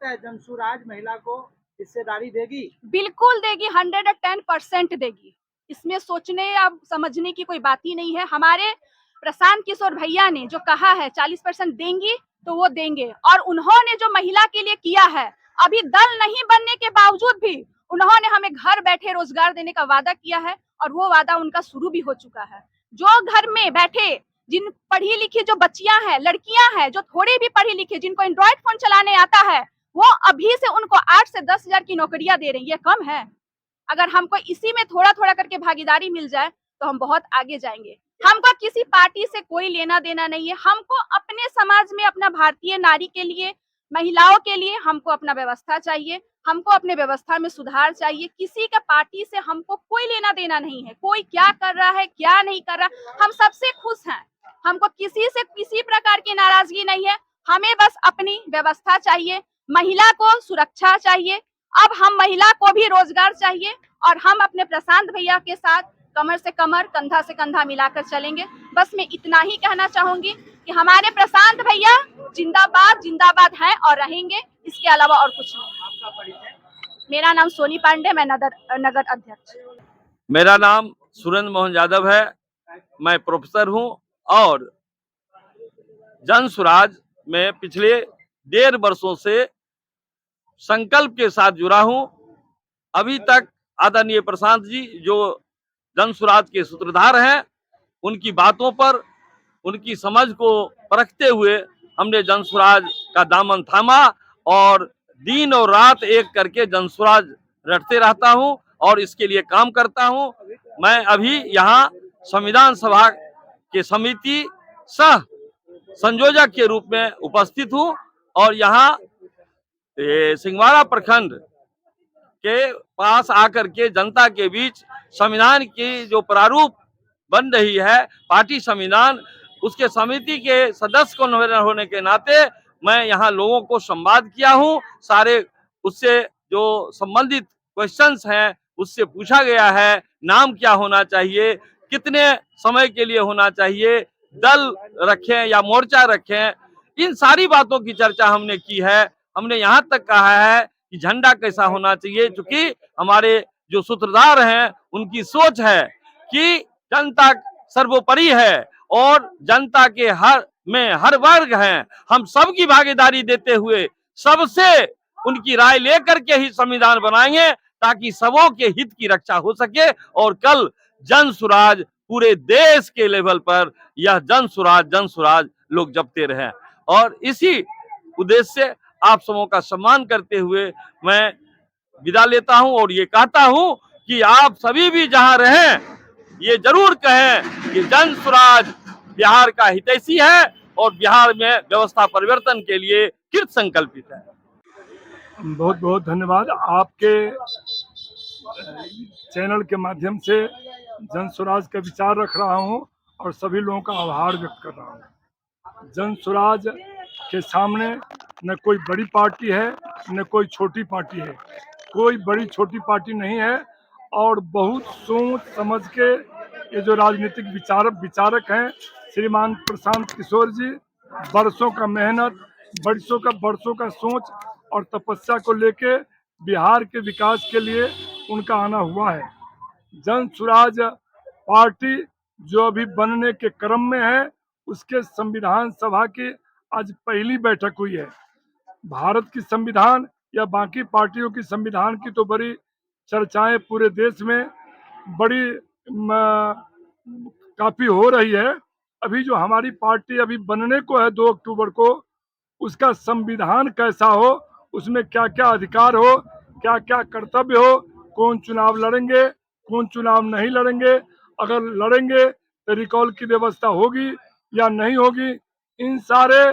लगता है जनसुराज महिला को हिस्सेदारी देगी? बिल्कुल देगी, 110% देगी। इसमें सोचने या समझने की कोई बात ही नहीं है। हमारे प्रशांत किशोर भैया ने जो कहा है 40% देंगी तो वो देंगे, और उन्होंने जो महिला के लिए किया है, अभी दल नहीं बनने के बावजूद भी उन्होंने हमें घर बैठे रोजगार देने का वादा किया है, और वो वादा उनका शुरू भी हो चुका है। जो घर में बैठे, जिन पढ़ी लिखी जो बच्चियां हैं, लड़कियां हैं, जो थोड़ी भी पढ़ी लिखी, जिनको एंड्रॉइड फोन चलाने आता है, वो अभी से उनको 8 से 10 हजार की नौकरियां दे रही है। ये कम है? अगर हमको इसी में थोड़ा थोड़ा करके भागीदारी मिल जाए तो हम बहुत आगे जाएंगे। हमको किसी पार्टी से कोई लेना देना नहीं है। हमको अपने समाज में, अपना भारतीय नारी के लिए, महिलाओं के लिए हमको अपना व्यवस्था चाहिए। हमको अपने व्यवस्था में सुधार चाहिए। किसी का पार्टी से हमको कोई लेना देना नहीं है। कोई क्या कर रहा है, क्या नहीं कर रहा, हम सबसे खुश हैं। हमको किसी से किसी प्रकार की नाराजगी नहीं है। हमें बस अपनी व्यवस्था चाहिए, महिला को सुरक्षा चाहिए। अब हम महिला को भी रोजगार चाहिए, और हम अपने प्रशांत भैया के साथ कमर से कमर, कंधा से कंधा मिलाकर चलेंगे। बस मैं इतना ही कहना चाहूंगी कि हमारे प्रशांत भैया जिंदाबाद जिंदाबाद हैं और रहेंगे, इसके अलावा और कुछ नहीं। आपका परिचय? मेरा नाम सोनी पांडे, मैं नगर अध्यक्ष। मेरा नाम सुरेंद्र मोहन यादव है। मैं प्रोफेसर हूं और जनसुराज में पिछले 1.5 वर्षों से संकल्प के साथ जुड़ा हूं। अभी तक आदरणीय प्रशांत जी जो जनसुराज के सूत्रधार हैं, उनकी बातों पर, उनकी समझ को परखते हुए हमने जनसुराज का दामन थामा, और दिन और रात एक करके जनसुराज रटते रहता हूं और इसके लिए काम करता हूं। मैं अभी यहाँ संविधान सभा के समिति सह संयोजक के रूप में उपस्थित हूं, और यहाँ सिंहवाड़ा प्रखंड के पास आकर के जनता के बीच संविधान की जो प्रारूप बन रही है, पार्टी संविधान, उसके समिति के सदस्य को होने के नाते मैं यहाँ लोगों को संवाद किया हूँ। सारे उससे जो संबंधित क्वेश्चंस हैं उससे पूछा गया है, नाम क्या होना चाहिए, कितने समय के लिए होना चाहिए, दल रखें या मोर्चा रखें, इन सारी बातों की चर्चा हमने की है। हमने यहाँ तक कहा है कि झंडा कैसा होना चाहिए, क्योंकि हमारे जो सूत्रधार हैं उनकी सोच है कि जनता सर्वोपरि है और जनता के हर वर्ग हैं। हम सबकी भागीदारी देते हुए सबसे उनकी राय लेकर के ही संविधान बनाएंगे, ताकि सबों के हित की रक्षा हो सके, और कल जनसुराज पूरे देश के लेवल पर यह जनसुराज लोग जपते रहें। और इसी उद्देश्य से आप सबों का सम्मान करते हुए मैं विदा लेता हूं, और ये कहता हूं कि आप सभी भी जहां रहें, ये जरूर कहें कि जनसुराज बिहार का हितैषी है और बिहार में व्यवस्था परिवर्तन के लिए कृत संकल्पित है। बहुत बहुत धन्यवाद। आपके चैनल के माध्यम से जनसुराज का विचार रख रहा हूं और सभी लोगों का आभार व्यक्त कर रहा हूं। जनसुराज के सामने न कोई बड़ी पार्टी है न कोई छोटी पार्टी है। कोई बड़ी छोटी पार्टी नहीं है, और बहुत सोच समझ के ये जो राजनीतिक विचारक हैं श्रीमान प्रशांत किशोर जी, बरसों का मेहनत, बरसों का सोच और तपस्या को लेके बिहार के विकास के लिए उनका आना हुआ है। जनसुराज पार्टी जो अभी बनने के क्रम में है, उसके संविधान सभा की आज पहली बैठक हुई है। भारत की संविधान या बाकी पार्टियों की संविधान की तो बड़ी चर्चाएं पूरे देश में बड़ी काफी हो रही है। अभी जो हमारी पार्टी अभी बनने को है 2 अक्टूबर को, उसका संविधान कैसा हो, उसमें क्या क्या अधिकार हो, क्या क्या कर्तव्य हो, कौन चुनाव लड़ेंगे, कौन चुनाव नहीं लड़ेंगे, अगर लड़ेंगे तो रिकॉल की व्यवस्था होगी या नहीं होगी, इन सारे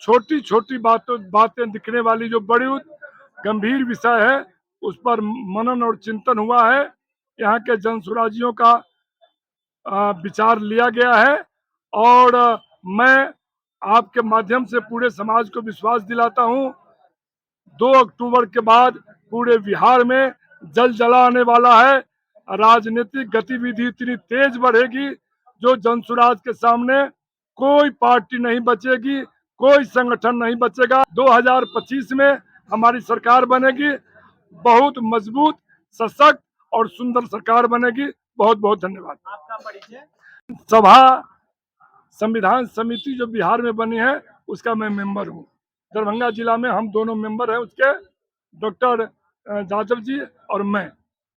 छोटी छोटी बातें दिखने वाली जो बड़ी गंभीर विषय है, उस पर मनन और चिंतन हुआ है। यहाँ के जनसुराजियों का विचार लिया गया है, और मैं आपके माध्यम से पूरे समाज को विश्वास दिलाता हूँ, 2 अक्टूबर के बाद पूरे बिहार में जलजला आने वाला है। राजनीतिक गतिविधि इतनी तेज बढ़ेगी, जो जनसुराज के सामने कोई पार्टी नहीं बचेगी, कोई संगठन नहीं बचेगा। 2025 में हमारी सरकार बनेगी, बहुत मजबूत, सशक्त और सुंदर सरकार बनेगी। बहुत बहुत धन्यवाद। आपका परिचय? सभा संविधान समिति जो बिहार में बनी है उसका मैं मेंबर हूँ। दरभंगा जिला में हम दोनों मेंबर हैं उसके, डॉक्टर जाधव जी और मैं।